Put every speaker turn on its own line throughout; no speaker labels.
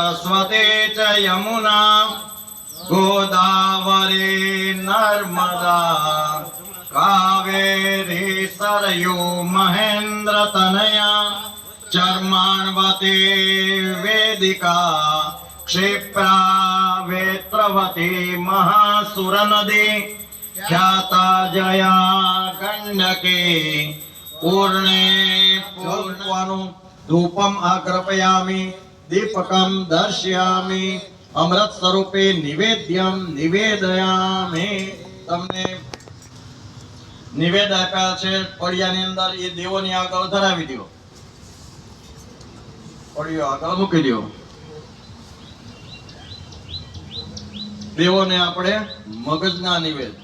सरस्वती च यमुना गोदावरी नर्मदा कावेरी सरयू महेंद्र तनया चर्माणवती वेदिका क्षिप्रा वेत्रवती महासुर नदी ख्याता जया गंडकी पूर्णे पूर्णवानु धूपम आग्रपयामि दीपकम दर्शयामि अमृत स्वरूपे निवेद्यम निवेदयामि तमने निवेद आप्या छे पड़ियानी अंदर ए देवोनी આગળ ધરાવી દો પડિયો આગળ મૂકી દો દેવોને આપણે મગજના નિવેદ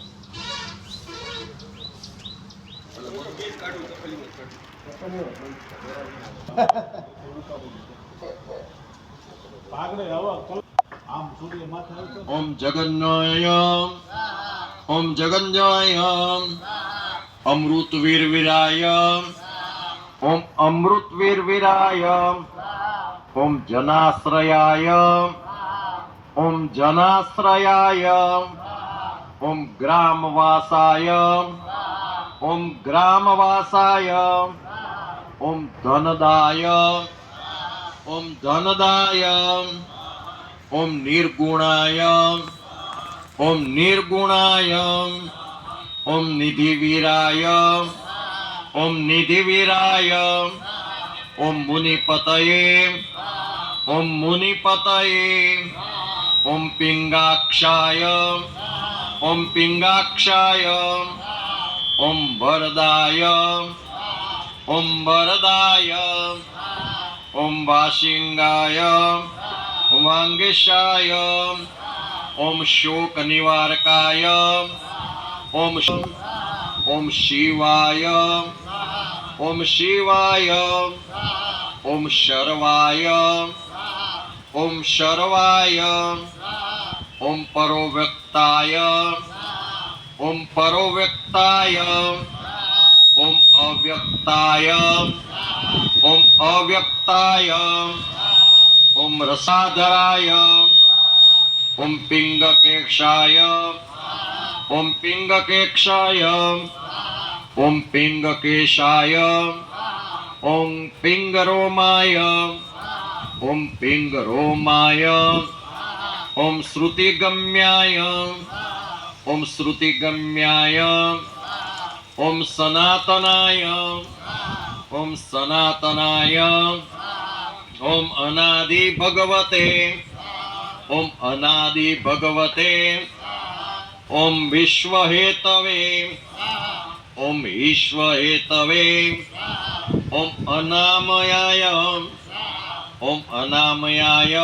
ओम जगन्नाय ओम जगन्नाय अमृत वीर वीराय ओम अमृत वीर वीराय ओम जनाश्रयाय ओम जनाश्रयाय ओम ग्रामवासाय ओम ग्रामवासाय ओम धनदाय ओम धनदाय ओम निर्गुणाय ओम निर्गुणाय ओम निधिवीराय ओम निधिवीराय ओम मुनिपतये ओम मुनिपतये ओम पिंगाक्षाय ओम पिंगाक्षाय ओम वरदाय ओम वरदाय ओम वाशिंगाय ओम अंगेशाय ओम शोक निवारकाय ओम ओम शिवाय ओम शिवाय ओम शर्वाय ओम शर्वाय ओम परोव्यक्ताय ओम परोव्यक्ताय ओम अव्यक्ताय ओम अव्यक्ताय ओम रसाधराय ओम पिंगकेक्षाय ओम पिंगकेक्षाय ओम पिंगकेशाय ओम पिंगरोमाय ओम पिंगरोमाय ओम श्रुतिगम्याय ओम श्रुतिगम्याय ओम सनातनाय ओम सनातनाय ओम अनादि भगवते ओम अनादि भगवते ओम विश्वहेतवे ओम ईश्वहेतवे ओम अनामयाय ओम अनामयाय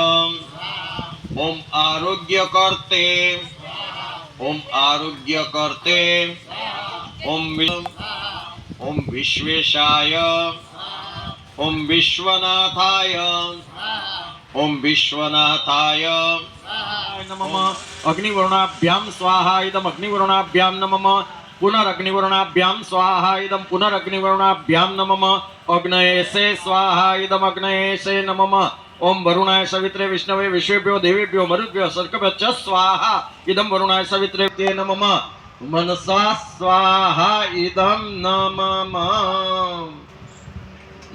ओम आरोग्यकर्ते ओम आरोग्यकर्ते ओम विश्वेशाय ओम विश्वनाथाय ओम विश्वनाथाय नमः अग्निवरुणाभ्याम स्वाहा इदम अग्निवरुणाभ्याम नमः पुनरग्निवरुणाभ्याम स्वाहा इदम पुनरग्निवरुणाभ्याम नमः अग्नयसे स्वाहा इदम अग्नयसे नमः ओम वरुणाय सवित्रे विष्णवे विश्वेभ्यो देवेभ्यो मरुभ्यो सर्कभ्यो च स्वाहा इदम वरुणाय सवित्रे ते नमः मनसा स्वाहा इदम नमः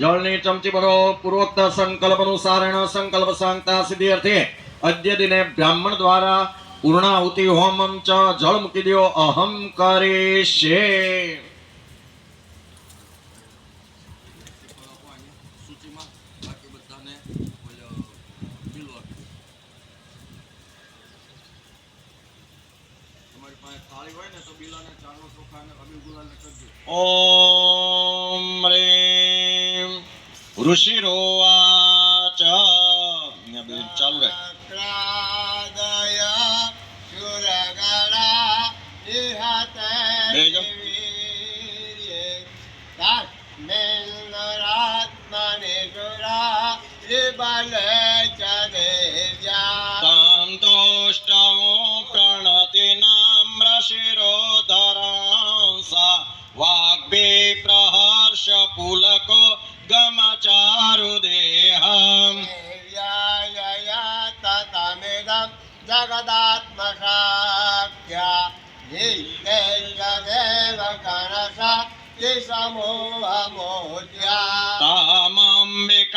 जलनी चमची भरो पूर्वोक्त संकल्प अनुसारेण संकल्प सांगता सिद्धि अर्थे अद्य दिने ब्राह्मण द्वारा पूर्णाहुति होमम च जल मुकी दो अहम करिष्ये ओम ह्रीं ऋषिरोवाच चालू रहे वाग्भे प्रहर्ष पुलको गमचारु देहम्
जगदात्मसाख्या नित्यैकदेव गणशक्ति समूहमूर्त्या
तामम्बिकामखिल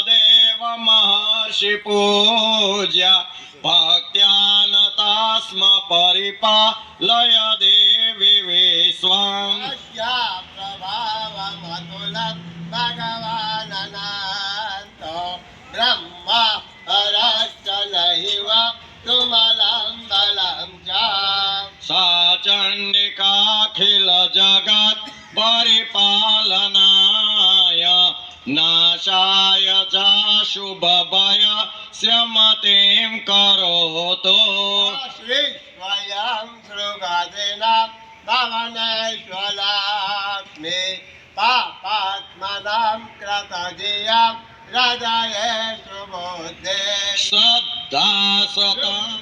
देव महर्षि पूज्या भक्त्यानतास्म परिपालय देवी विश्वम्
अस्या प्रभावमतुलं भगवानन्तो ब्रह्मा हरश्चलैव तुमलं बलं च
सा चण्डिकाखिल जगत् परिपालनाय नाशाय च शुभभय श्रमतिं करोतु
श्री स्वयं सृगदिना भवनेश्वराग्नि पापात्मनां कृतधियां हृदये सुबुद्धे
श्रद्धा सतम्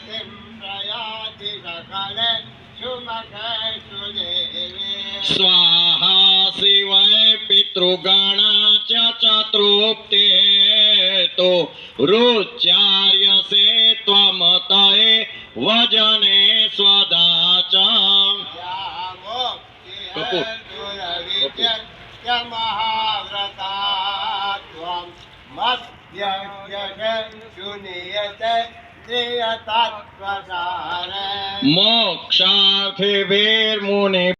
प्रयाति सकले सुमखे सुदेवे
स्वाहा शिवै पितृगण च तृप्तेतो रुच्यार्यसे त्वमतये वजने स्वदाचम्
महाव्रतात्वं मध्यस्य शून्यते त्रियतत्त्वसारे
मोक्षार्थिभिर्मुनि